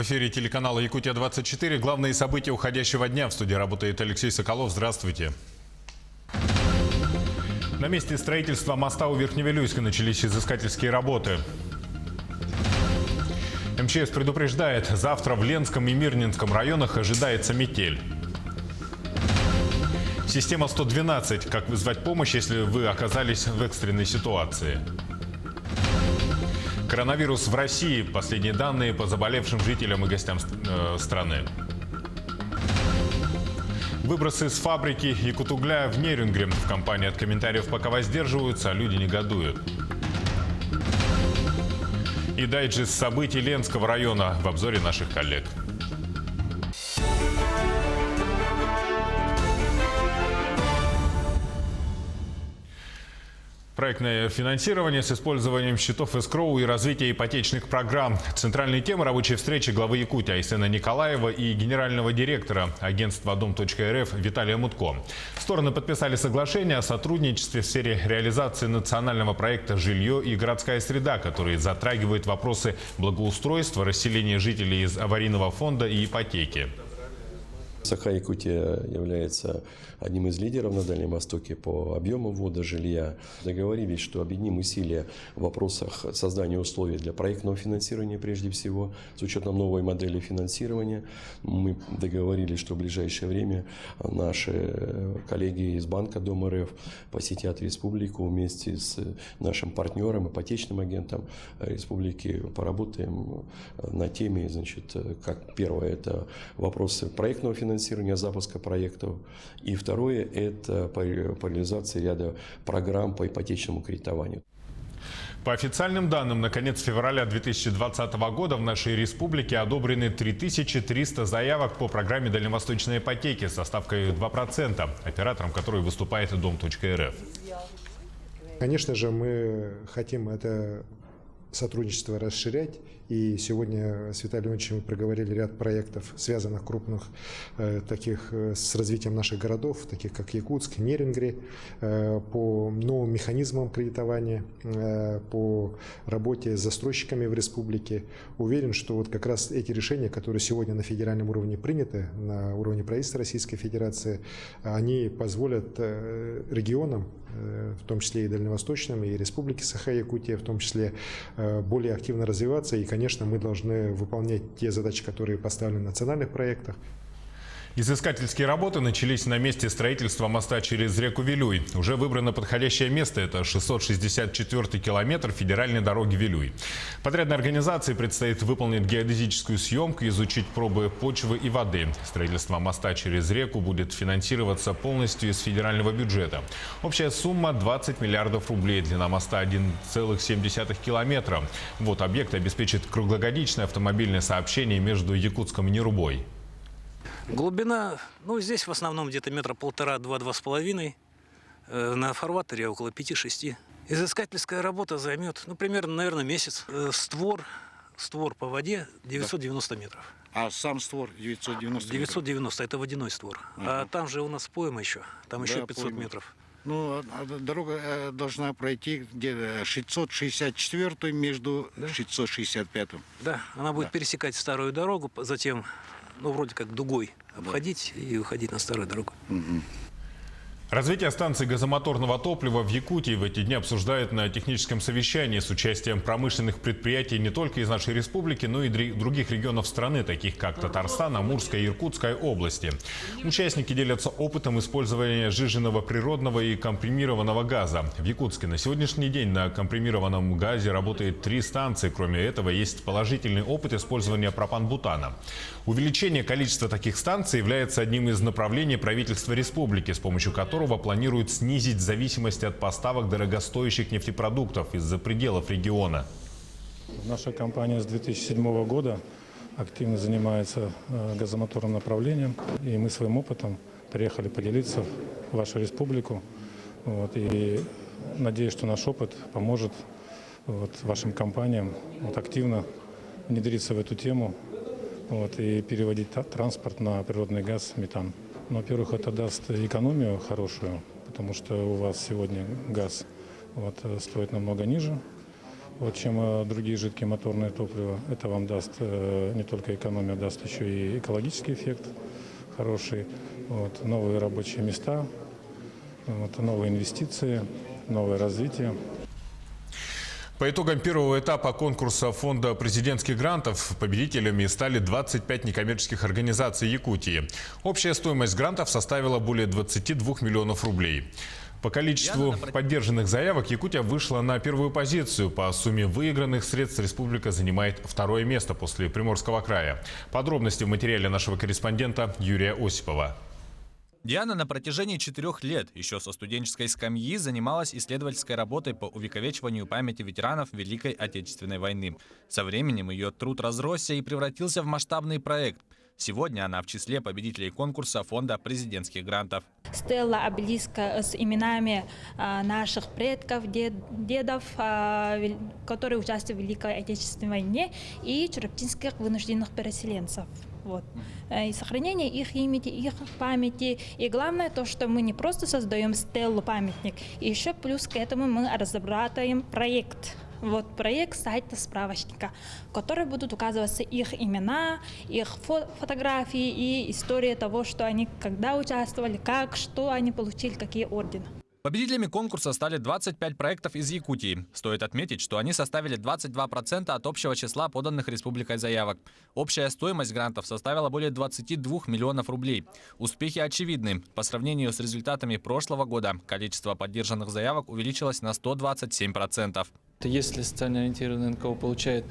В эфире телеканала «Якутия-24». Главные события уходящего дня. В студии работает Алексей Соколов. Здравствуйте. На месте строительства моста у Верхневилюйска начались изыскательские работы. МЧС предупреждает, завтра в Ленском и Мирнинском районах ожидается метель. Система 112. Как вызвать помощь, если вы оказались в экстренной ситуации? Коронавирус в России. Последние данные по заболевшим жителям и гостям страны. Выбросы с фабрики Якутугля в Нерюнгре. В компании от комментариев пока воздерживаются, а люди негодуют. И дайджест событий Ленского района в обзоре наших коллег. Проектное финансирование с использованием счетов эскроу и развитие ипотечных программ. Центральные темы рабочей встречи главы Якутии Айсена Николаева и генерального директора агентства Дом.РФ Виталия Мутко. Стороны подписали соглашение о сотрудничестве в сфере реализации национального проекта «Жилье и городская среда», который затрагивает вопросы благоустройства, расселения жителей из аварийного фонда и ипотеки. Саха-Якутия является одним из лидеров на Дальнем Востоке по объему ввода жилья. Договорились, что объединим усилия в вопросах создания условий для проектного финансирования прежде всего, с учетом новой модели финансирования. Мы договорились, что в ближайшее время наши коллеги из Банка Дом.РФ посетят республику вместе с нашим партнером, ипотечным агентом республики. Поработаем на теме, как первое, это вопросы проектного финансирования, запуска проектов. И второе – это по реализации ряда программ по ипотечному кредитованию. По официальным данным, на конец февраля 2020 года в нашей республике одобрены 3300 заявок по программе дальневосточной ипотеки со ставкой 2%, оператором которой выступает Дом.РФ. Конечно же, мы хотим это сотрудничество расширять. И сегодня с Виталием Ильичем мы проговорили ряд проектов, связанных крупных, таких с развитием наших городов, таких как Якутск, Нерюнгри, по новым механизмам кредитования, по работе с застройщиками в республике. Уверен, что вот как раз эти решения, которые сегодня на федеральном уровне приняты, на уровне правительства Российской Федерации, они позволят регионам, в том числе и дальневосточным, и Республике Саха-Якутия, в том числе, более активно развиваться. И, конечно, мы должны выполнять те задачи, которые поставлены в национальных проектах. Изыскательские работы начались на месте строительства моста через реку Вилюй. Уже выбрано подходящее место – это 664-й километр федеральной дороги Вилюй. Подрядной организации предстоит выполнить геодезическую съемку, изучить пробы почвы и воды. Строительство моста через реку будет финансироваться полностью из федерального бюджета. Общая сумма – 20 миллиардов рублей. Длина моста – 1,7 километра. Вот объект обеспечит круглогодичное автомобильное сообщение между Якутском и Нерубой. Глубина, здесь в основном где-то метра 1,5–2–2,5. На фарватере около 5–6. Изыскательская работа займет, примерно, наверное, месяц. Створ по воде 990 метров. А сам створ 990 метров? 990, это водяной створ. А там же у нас пойма еще, там еще 500 метров. Дорога должна пройти где-то 664 между 665. Да, она будет пересекать старую дорогу, затем вроде как дугой обходить и уходить на старую дорогу. Развитие станции газомоторного топлива в Якутии в эти дни обсуждают на техническом совещании с участием промышленных предприятий не только из нашей республики, но и других регионов страны, таких как Татарстан, Амурская и Иркутская области. Участники делятся опытом использования сжиженного природного и компримированного газа. В Якутске на сегодняшний день на компримированном газе работает 3 станции. Кроме этого, есть положительный опыт использования пропан-бутана. Увеличение количества таких станций является одним из направлений правительства республики, с помощью которого планируют снизить зависимость от поставок дорогостоящих нефтепродуктов из-за пределов региона. Наша компания с 2007 года активно занимается газомоторным направлением, и мы своим опытом приехали поделиться в вашу республику. И надеюсь, что наш опыт поможет вашим компаниям активно внедриться в эту тему и переводить транспорт на природный газ, метан. Во-первых, это даст экономию хорошую, потому что у вас сегодня газ стоит намного ниже. вот, чем другие жидкие моторные топлива. Это вам даст не только экономию, даст еще и экологический эффект хороший. Вот, новые рабочие места, вот, новые инвестиции, новое развитие. По итогам первого этапа конкурса фонда президентских грантов победителями стали 25 некоммерческих организаций Якутии. Общая стоимость грантов составила более 22 миллионов рублей. По количеству поддержанных заявок Якутия вышла на первую позицию. По сумме выигранных средств республика занимает второе место после Приморского края. Подробности в материале нашего корреспондента Юрия Осипова. Диана на протяжении 4 лет еще со студенческой скамьи занималась исследовательской работой по увековечиванию памяти ветеранов Великой Отечественной войны. Со временем ее труд разросся и превратился в масштабный проект. Сегодня она в числе победителей конкурса фонда президентских грантов. Стелла обелиска с именами наших предков, дедов, которые участвовали в Великой Отечественной войне, и чураптинских вынужденных переселенцев. Вот. И сохранение их имени, их памяти. И главное то, что мы не просто создаем стеллу, памятник, и еще плюс к этому мы разрабатываем проект. Вот проект сайта справочника, в который будут указываться их имена, их фотографии и история того, что они когда участвовали, как, что они получили, какие ордены. Победителями конкурса стали 25 проектов из Якутии. Стоит отметить, что они составили 22% от общего числа поданных республикой заявок. Общая стоимость грантов составила более 22 миллионов рублей. Успехи очевидны. По сравнению с результатами прошлого года количество поддержанных заявок увеличилось на 127%. Если социально ориентированный НКО получает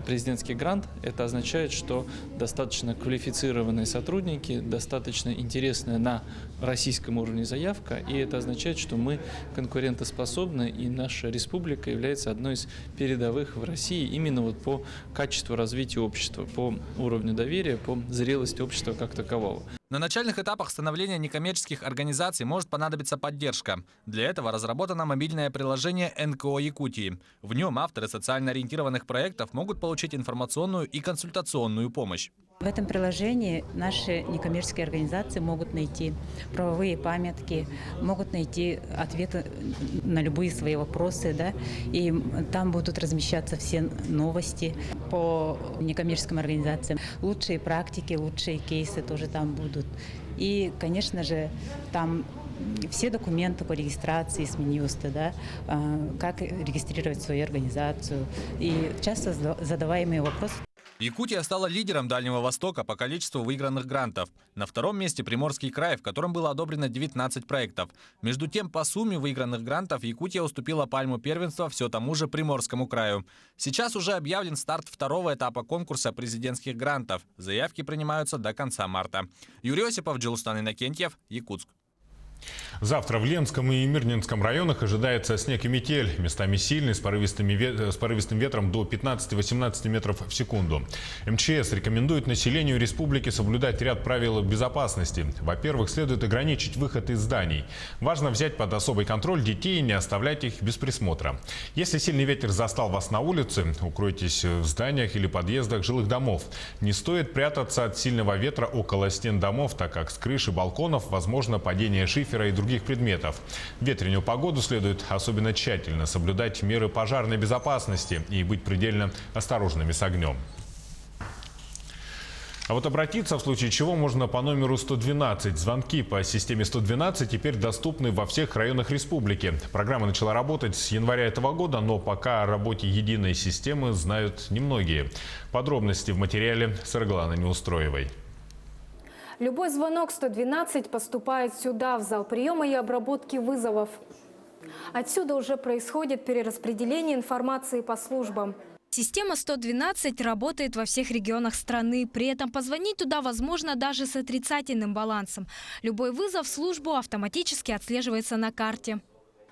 президентский грант, это означает, что достаточно квалифицированные сотрудники, достаточно интересная на российском уровне заявка, и это означает, что мы конкурентоспособны, и наша республика является одной из передовых в России именно вот по качеству развития общества, по уровню доверия, по зрелости общества как такового. На начальных этапах становления некоммерческих организаций может понадобиться поддержка. Для этого разработано мобильное приложение НКО Якутии. В нем авторы социально ориентированных проектов могут получить информационную и консультационную помощь. В этом приложении наши некоммерческие организации могут найти правовые памятки, могут найти ответы на любые свои вопросы, да, и там будут размещаться все новости по некоммерческим организациям. Лучшие практики, лучшие кейсы тоже там будут. И, конечно же, там все документы по регистрации с Минюста, да, как регистрировать свою организацию и часто задаваемые вопросы. Якутия стала лидером Дальнего Востока по количеству выигранных грантов. На втором месте Приморский край, в котором было одобрено 19 проектов. Между тем, по сумме выигранных грантов Якутия уступила пальму первенства все тому же Приморскому краю. Сейчас уже объявлен старт второго этапа конкурса президентских грантов. Заявки принимаются до конца марта. Юрий Осипов, Джилустан Иннокентьев, Якутск. Завтра в Ленском и Мирнинском районах ожидается снег и метель. Местами сильный, с порывистым ветром до 15-18 метров в секунду. МЧС рекомендует населению республики соблюдать ряд правил безопасности. Во-первых, следует ограничить выход из зданий. Важно взять под особый контроль детей и не оставлять их без присмотра. Если сильный ветер застал вас на улице, укройтесь в зданиях или подъездах жилых домов. Не стоит прятаться от сильного ветра около стен домов, так как с крыши балконов возможно падение шифера и других предметов. В ветреную погоду следует особенно тщательно соблюдать меры пожарной безопасности и быть предельно осторожными с огнем. А вот обратиться в случае чего можно по номеру 112. Звонки по системе 112 теперь доступны во всех районах республики. Программа начала работать с января этого года, но пока о работе единой системы знают немногие. Подробности в материале Саргланы Неустроевой. Любой звонок 112 поступает сюда, в зал приема и обработки вызовов. Отсюда уже происходит перераспределение информации по службам. Система 112 работает во всех регионах страны. При этом позвонить туда возможно даже с отрицательным балансом. Любой вызов в службу автоматически отслеживается на карте.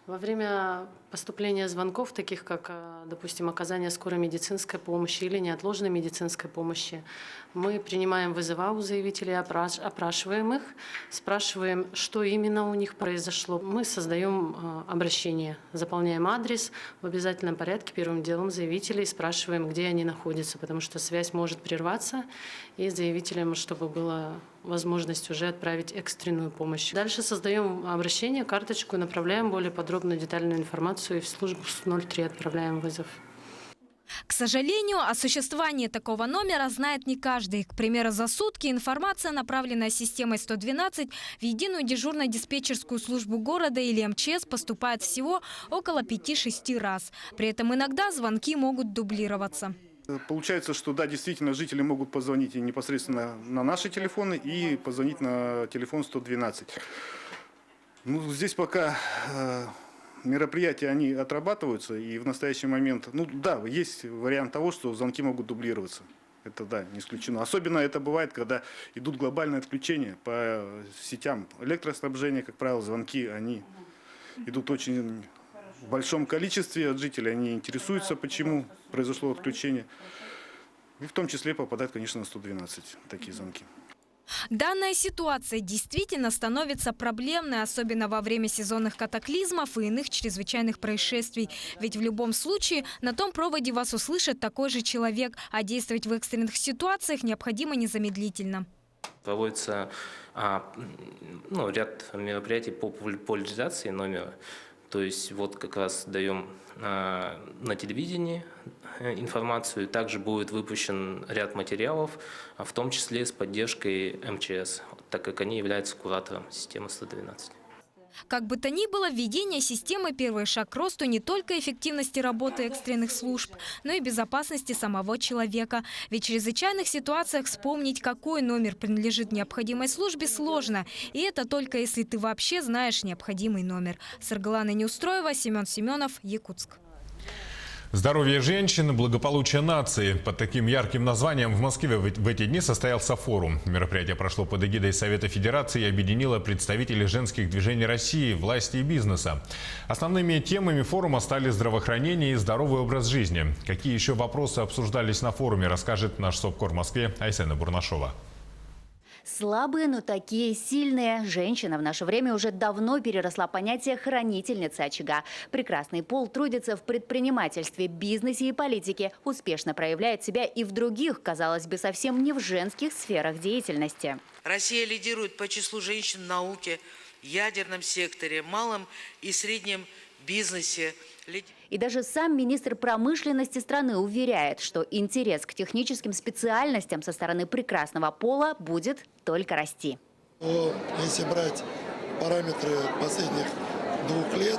Во время поступления звонков, таких как, допустим, оказание скорой медицинской помощи или неотложной медицинской помощи, мы принимаем вызова у заявителей, опрашиваем их, спрашиваем, что именно у них произошло. Мы создаем обращение, заполняем адрес в обязательном порядке, первым делом заявителей спрашиваем, где они находятся, потому что связь может прерваться, и заявителям, чтобы была возможность уже отправить экстренную помощь. Дальше создаем обращение, карточку, направляем более подробную, детальную информацию и в службу 03 отправляем вызов. К сожалению, о существовании такого номера знает не каждый. К примеру, за сутки информация, направленная системой 112 в единую дежурно-диспетчерскую службу города или МЧС, поступает всего около 5-6 раз. При этом иногда звонки могут дублироваться. Получается, что да, действительно, жители могут позвонить и непосредственно на наши телефоны и позвонить на телефон 112. Ну, здесь пока мероприятия, они отрабатываются, и в настоящий момент, ну да, есть вариант того, что звонки могут дублироваться. Это да, не исключено. Особенно это бывает, когда идут глобальные отключения по сетям электроснабжения, как правило, звонки, они идут очень в большом количестве от жителей, они интересуются, почему произошло отключение. И в том числе попадают, конечно, на 112 такие звонки. Данная ситуация действительно становится проблемной, особенно во время сезонных катаклизмов и иных чрезвычайных происшествий. Ведь в любом случае на том проводе вас услышит такой же человек, а действовать в экстренных ситуациях необходимо незамедлительно. Проводится ряд мероприятий по популяризации номера. То есть вот как раз даем на телевидении информацию. Также будет выпущен ряд материалов, в том числе с поддержкой МЧС, так как они являются куратором системы 112. Как бы то ни было, введение системы – первый шаг к росту не только эффективности работы экстренных служб, но и безопасности самого человека. Ведь в чрезвычайных ситуациях вспомнить, какой номер принадлежит необходимой службе, сложно. И это только если ты вообще знаешь необходимый номер. Саргалана Неустроева, Семен Семенов, Якутск. Здоровье женщин, благополучие нации. Под таким ярким названием в Москве в эти дни состоялся форум. Мероприятие прошло под эгидой Совета Федерации и объединило представителей женских движений России, власти и бизнеса. Основными темами форума стали здравоохранение и здоровый образ жизни. Какие еще вопросы обсуждались на форуме, расскажет наш СОБКОР в Москве Айсена Бурнашова. Слабые, но такие сильные. Женщина в наше время уже давно переросла понятие хранительницы очага. Прекрасный пол трудится в предпринимательстве, бизнесе и политике. Успешно проявляет себя и в других, казалось бы, совсем не в женских сферах деятельности. Россия лидирует по числу женщин в науке, ядерном секторе, малом и среднем бизнесе. И даже сам министр промышленности страны уверяет, что интерес к техническим специальностям со стороны прекрасного пола будет только расти. Если брать параметры последних 2 лет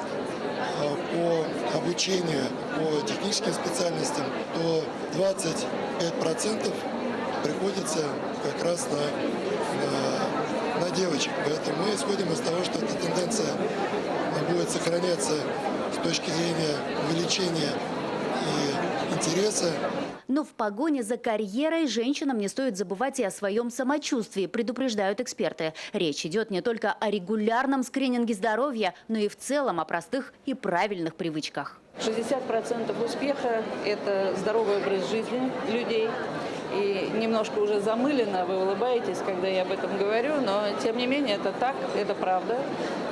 по обучению по техническим специальностям, то 25% приходится как раз на девочек. Поэтому мы исходим из того, что эта тенденция будет сохраняться с точки зрения увеличения и интереса. Но в погоне за карьерой женщинам не стоит забывать и о своем самочувствии, предупреждают эксперты. Речь идет не только о регулярном скрининге здоровья, но и в целом о простых и правильных привычках. 60% успеха – это здоровый образ жизни людей. И немножко уже замыленно вы улыбаетесь, когда я об этом говорю, но тем не менее это так, это правда.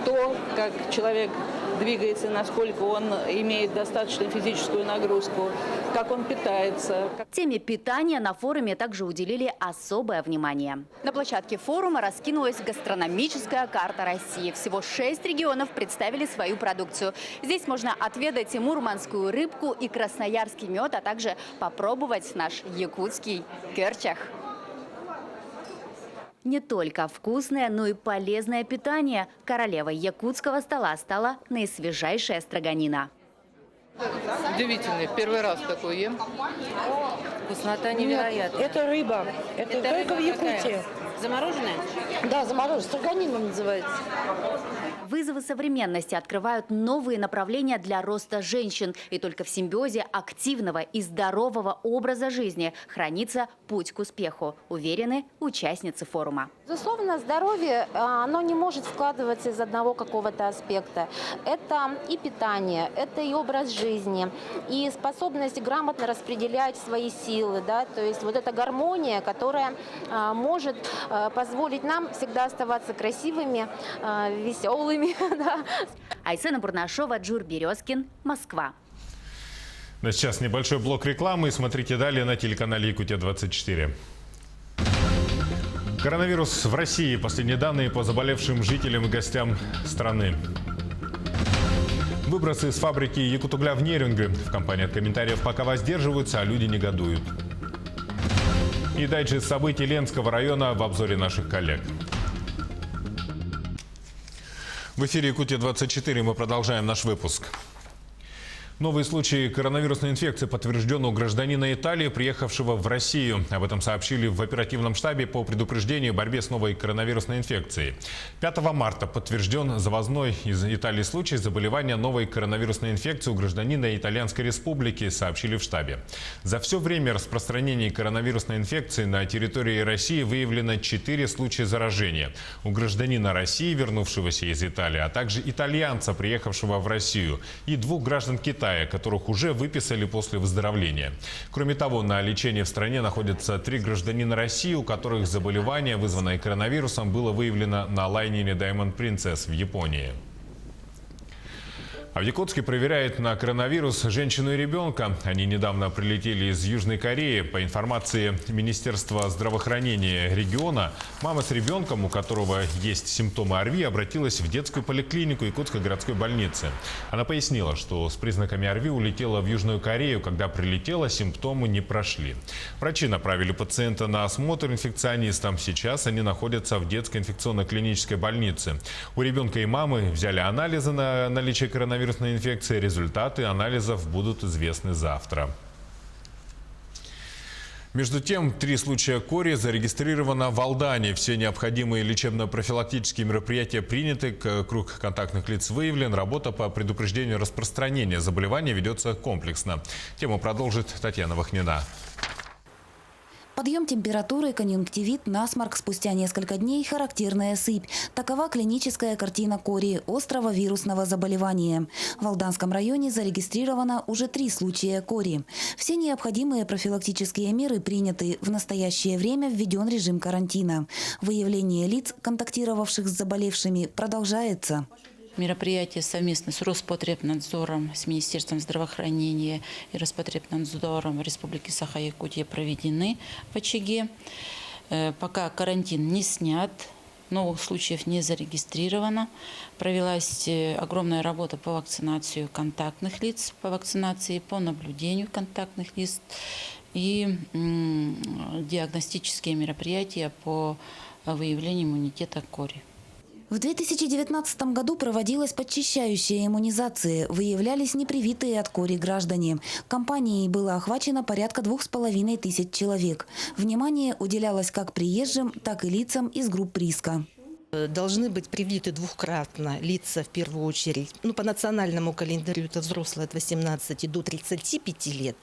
То, как человек двигается, насколько он имеет достаточную физическую нагрузку, как он питается. Теме питания на форуме также уделили особое внимание. На площадке форума раскинулась гастрономическая карта России. Всего 6 регионов представили свою продукцию. Здесь можно отведать и мурманскую рыбку, и красноярский мед, а также попробовать наш якутский керчах. Не только вкусное, но и полезное питание. Королевой якутского стола стала наисвежайшая строганина. Удивительный. Первый раз такой ем. Вкуснота невероятная. Это рыба. Это только в Якутии. Замороженная? Да, замороженная. Строганина называется. Вызовы современности открывают новые направления для роста женщин. И только в симбиозе активного и здорового образа жизни хранится путь к успеху, уверены участницы форума. Безусловно, здоровье, оно не может складываться из одного какого-то аспекта. Это и питание, это и образ жизни, и способность грамотно распределять свои силы. Да? То есть вот эта гармония, которая может позволить нам всегда оставаться красивыми, веселыми. Да. Айсена Бурнашова, Джур Березкин, Москва. Но сейчас небольшой блок рекламы. Смотрите далее на телеканале Якутия-24. Коронавирус в России. Последние данные по заболевшим жителям и гостям страны. Выбросы с фабрики Якутугля в Нерюнгри. В компании от комментариев пока воздерживаются, а люди негодуют. И дальше событий Ленского района в обзоре наших коллег. В эфире Якутия-24 мы продолжаем наш выпуск. Новый случай коронавирусной инфекции подтвержден у гражданина Италии, приехавшего в Россию. Об этом сообщили в оперативном штабе по предупреждению и борьбе с новой коронавирусной инфекцией. 5 марта подтвержден завозной из Италии случай заболевания новой коронавирусной инфекцией у гражданина Итальянской Республики, сообщили в штабе. За все время распространения коронавирусной инфекции на территории России выявлено 4 случая заражения. У гражданина России, вернувшегося из Италии, а также итальянца, приехавшего в Россию, и 2 граждан Китая, которых уже выписали после выздоровления. Кроме того, на лечении в стране находятся 3 гражданина России, у которых заболевание, вызванное коронавирусом, было выявлено на лайнере Diamond Princess в Японии. А в Якутске проверяют на коронавирус женщину и ребенка. Они недавно прилетели из Южной Кореи. По информации Министерства здравоохранения региона, мама с ребенком, у которого есть симптомы ОРВИ, обратилась в детскую поликлинику Якутской городской больницы. Она пояснила, что с признаками ОРВИ улетела в Южную Корею. Когда прилетела, симптомы не прошли. Врачи направили пациента на осмотр инфекционистам. Сейчас они находятся в детской инфекционной клинической больнице. У ребенка и мамы взяли анализы на наличие коронавирусной инфекции. Результаты анализов будут известны завтра. Между тем, 3 случая кори зарегистрировано в Алдане. Все необходимые лечебно-профилактические мероприятия приняты, круг контактных лиц выявлен. Работа по предупреждению распространения заболевания ведется комплексно. Тему продолжит Татьяна Вахнина. Подъем температуры, конъюнктивит, насморк, спустя несколько дней характерная сыпь. Такова клиническая картина кори – острого вирусного заболевания. В Алданском районе зарегистрировано уже 3 случая кори. Все необходимые профилактические меры приняты. В настоящее время введен режим карантина. Выявление лиц, контактировавших с заболевшими, продолжается. Мероприятия совместно с Роспотребнадзором, с Министерством здравоохранения и Роспотребнадзором Республики Саха-Якутия проведены в очаге. Пока карантин не снят, новых случаев не зарегистрировано. Провелась огромная работа по вакцинации контактных лиц, по вакцинации, по наблюдению контактных лиц и диагностические мероприятия по выявлению иммунитета кори. В 2019 году проводилась подчищающая иммунизация. Выявлялись непривитые от кори граждане. Компанией было охвачено порядка 2500 человек. Внимание уделялось как приезжим, так и лицам из групп риска. Должны быть привиты двукратно лица, в первую очередь. По национальному календарю это взрослые от 18 до 35 лет,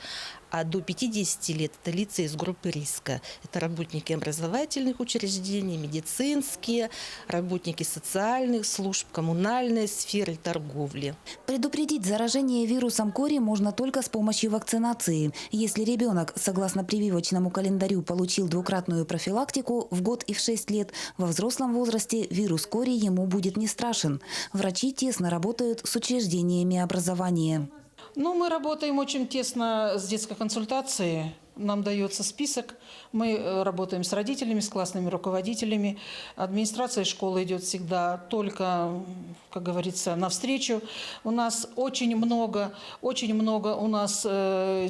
а до 50 лет это лица из группы риска. Это работники образовательных учреждений, медицинские, работники социальных служб, коммунальной сферы, торговли. Предупредить заражение вирусом кори можно только с помощью вакцинации. Если ребенок, согласно прививочному календарю, получил двукратную профилактику в год и в 6 лет, во взрослом возрасте вирус кори ему будет не страшен. Врачи тесно работают с учреждениями образования. Мы работаем очень тесно с детской консультацией. Нам дается список. Мы работаем с родителями, с классными руководителями. Администрация школы идет всегда только, как говорится, навстречу. У нас очень много у нас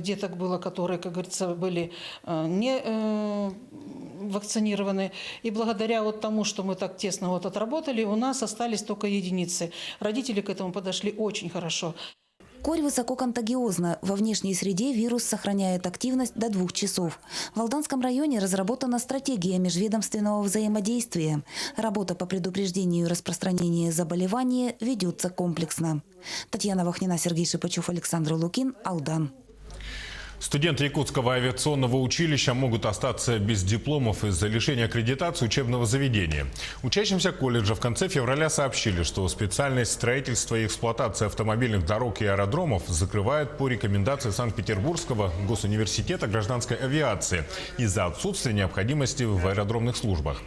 деток было, которые, как говорится, были не вакцинированы. И благодаря тому, что мы так тесно отработали, у нас остались только единицы. Родители к этому подошли очень хорошо. Корь высококонтагиозна. Во внешней среде вирус сохраняет активность до 2 часов. В Алданском районе разработана стратегия межведомственного взаимодействия. Работа по предупреждению распространения заболевания ведется комплексно. Татьяна Вахнина, Сергей Шипачев, Александр Лукин, Алдан. Студенты Якутского авиационного училища могут остаться без дипломов из-за лишения аккредитации учебного заведения. Учащимся колледжа в конце февраля сообщили, что специальность строительства и эксплуатации автомобильных дорог и аэродромов закрывают по рекомендации Санкт-Петербургского госуниверситета гражданской авиации из-за отсутствия необходимости в аэродромных службах.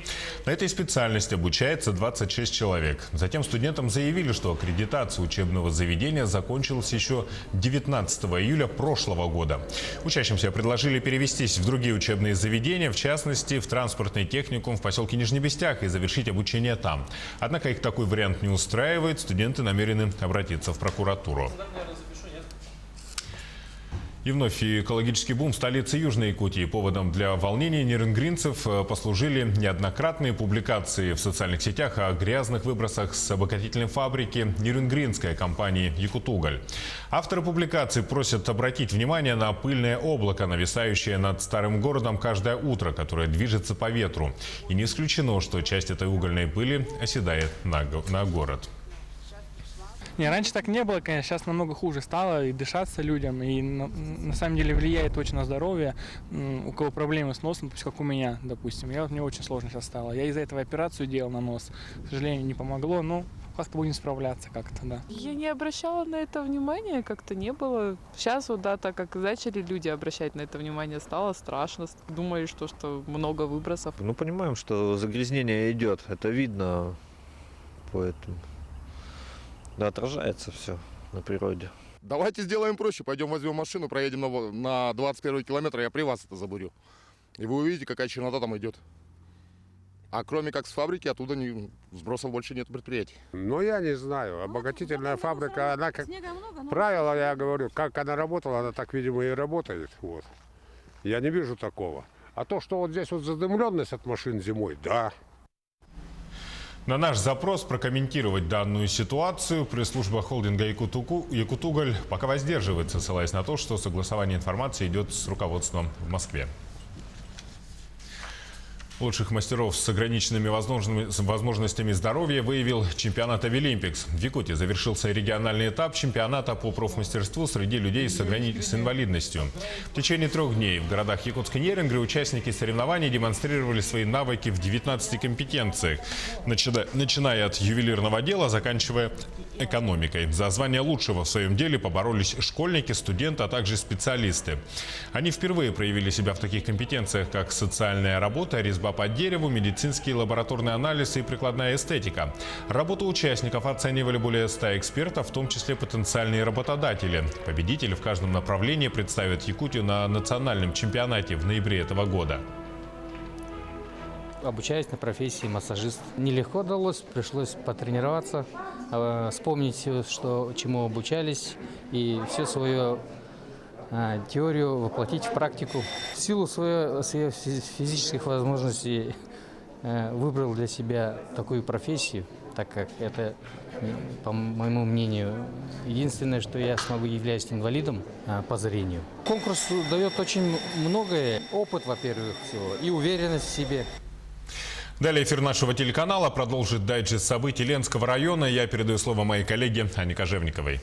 На этой специальности обучается 26 человек. Затем студентам заявили, что аккредитация учебного заведения закончилась еще 19 июля прошлого года. Учащимся предложили перевестись в другие учебные заведения, в частности, в транспортный техникум в поселке Нижнебестях, и завершить обучение там. Однако их такой вариант не устраивает, студенты намерены обратиться в прокуратуру. И вновь экологический бум в столице Южной Якутии. Поводом для волнений нерюнгринцев послужили неоднократные публикации в социальных сетях о грязных выбросах с обогатительной фабрики нерюнгринской компании «Якутуголь». Авторы публикаций просят обратить внимание на пыльное облако, нависающее над старым городом каждое утро, которое движется по ветру. И не исключено, что часть этой угольной пыли оседает на город. Не, раньше так не было, конечно, сейчас намного хуже стало и дышаться людям, и на самом деле влияет очень на здоровье. У кого проблемы с носом, как у меня, допустим, мне очень сложно сейчас стало. Я из-за этого операцию делал на нос, к сожалению, не помогло, но как-то будем справляться как-то, да. Я не обращала на это внимания, как-то не было. Сейчас вот, да, так как начали люди обращать на это внимание, стало страшно. Думали, что много выбросов. Ну, понимаем, что загрязнение идет, это видно, поэтому... Да, отражается все на природе. Давайте сделаем проще. Пойдем возьмем машину, проедем на 21 километр, я при вас это забурю. И вы увидите, какая чернота там идет. А кроме как с фабрики, оттуда сбросов больше нет предприятий. Ну, я не знаю. Обогатительная фабрика, она, как правило, я говорю, как она работала, она так, видимо, и работает. Вот. Я не вижу такого. А то, что вот здесь вот задымленность от машин зимой, да. На наш запрос прокомментировать данную ситуацию пресс-служба холдинга «Якутуголь» пока воздерживается, ссылаясь на то, что согласование информации идет с руководством в Москве. Лучших мастеров с ограниченными возможностями здоровья выявил чемпионат «Авилимпикс». В Якутии завершился региональный этап чемпионата по профмастерству среди людей с инвалидностью. В течение 3 дней в городах Якутска и Нерюнгри участники соревнований демонстрировали свои навыки в 19 компетенциях, начиная от ювелирного дела, заканчивая экономикой. За звание лучшего в своем деле поборолись школьники, студенты, а также специалисты. Они впервые проявили себя в таких компетенциях, как социальная работа, резьба по дереву, медицинский лабораторный анализ и прикладная эстетика. Работу участников оценивали более 100 экспертов, в том числе потенциальные работодатели. Победители в каждом направлении представят Якутию на национальном чемпионате в ноябре этого года. Обучаюсь на профессии массажист. Нелегко далось, пришлось потренироваться, вспомнить все, чему обучались, и всю свою теорию воплотить в практику. В силу своих физических возможностей выбрал для себя такую профессию, так как это, по моему мнению, единственное, что я смогу, являюсь инвалидом по зрению. Конкурс дает очень многое. Опыт, во-первых, всего, и уверенность в себе. Далее эфир нашего телеканала продолжит дайджест событий Ленского района. Я передаю слово моей коллеге Ане Кожевниковой.